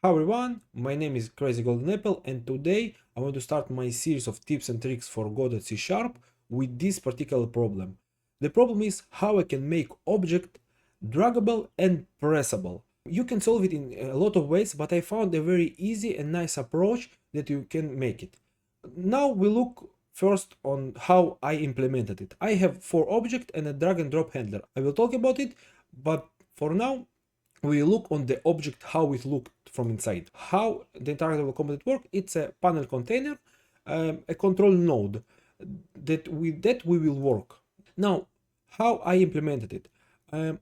Hi everyone, my name is Crazy Golden Apple and today I want to start my series of tips and tricks for Godot C# with this particular problem. The problem is how I can make object draggable and pressable. You can solve it in a lot of ways, but I found a very easy and nice approach that you can make it. Now we look first on how I implemented it. I have 4 objects and a drag and drop handler. I will talk about it, but for now we look on the object how it looked from inside. How the InteractableComponent work? It's a panel container, a control node that we will work. Now, how I implemented it?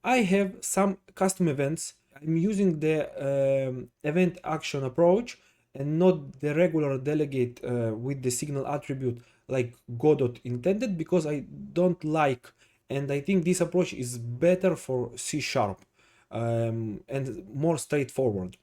I have some custom events. I'm using the event action approach and not the regular delegate with the signal attribute like Godot intended, because I don't like, and I think this approach is better for C#. And more straightforward.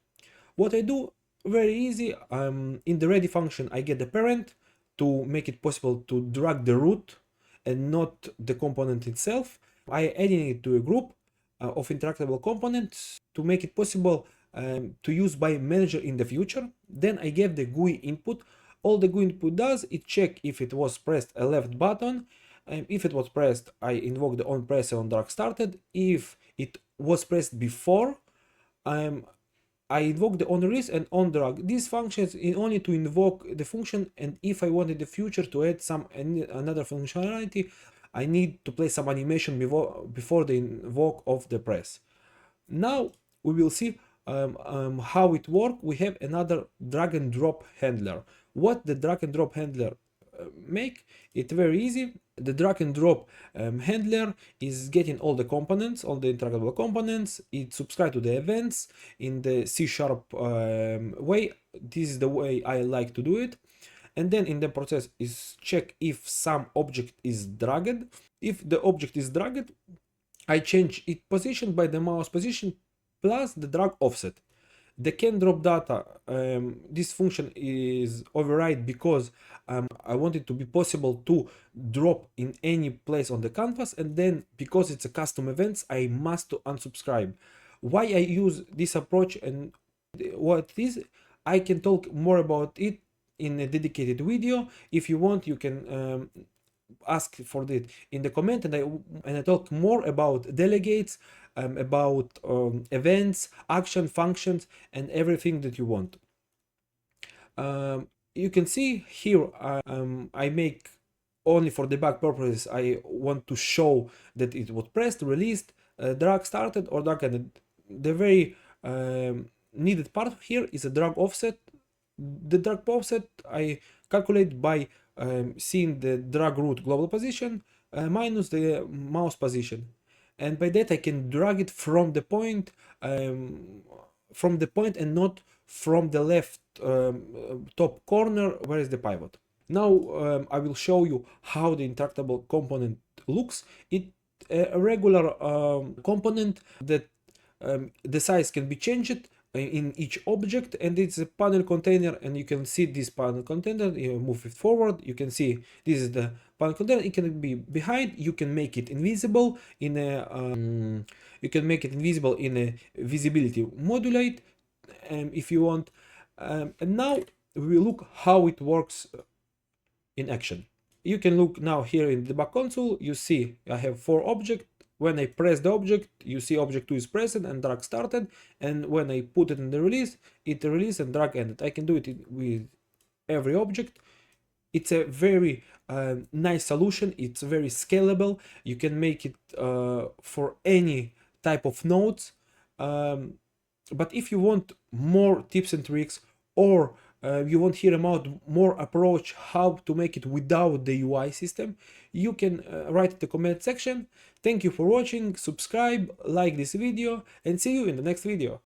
What I do, very easy, in the ready function I get the parent to make it possible to drag the root and not the component itself. I adding it to a group of interactable components to make it possible to use by manager in the future. Then I gave the GUI input. All the GUI input does, it check if it was pressed a left button. If it was pressed, I invoke the on press on drag started. If it was pressed before, I invoke the on release and on drag. These functions in only to invoke the function, and if I want in the future to add some another functionality, I need to play some animation before the invoke of the press. Now we will see how it works. We have another drag and drop handler. What the drag and drop handler make it very easy. The drag and drop handler is getting all the components, all the interactable components. It subscribes to the events in the C# way. This is the way I like to do it. And then in the process is check if some object is dragged. If the object is dragged, I change its position by the mouse position plus the drag offset. The can drop data, this function is override because I want it to be possible to drop in any place on the canvas, and then because it's a custom events, I must to unsubscribe. Why I use this approach and what it is, I can talk more about it in a dedicated video. If you want, you can ask for it in the comment, and I talk more about delegates, about events, action, functions, and everything that you want. You can see here I make only for debug purposes. I want to show that it was pressed, released, drag started, or drag ended. The very needed part here is a drag offset. The drag offset I calculate by seeing the drag root global position minus the mouse position, and by that I can drag it from the point and not from the left top corner where is the pivot. Now I will show you how the interactable component looks. It a regular component that the size can be changed in each object, and it's a panel container, and you can see this panel container. You move it forward, you can see this is the panel container. It can be behind, you can make it invisible in a visibility modulate if you want. And now we will look how it works in action. You can look now here in the debug console. You see I have 4 objects. When I press the object, you see object 2 is pressed and drag started, and when I put it in the release, it released and drag ended. I can do it with every object. It's a very nice solution. It's very scalable. You can make it for any type of nodes. But if you want more tips and tricks, or you want to hear about more approach how to make it without the UI system, you can write in the comment section. Thank you for watching, subscribe, like this video, and see you in the next video.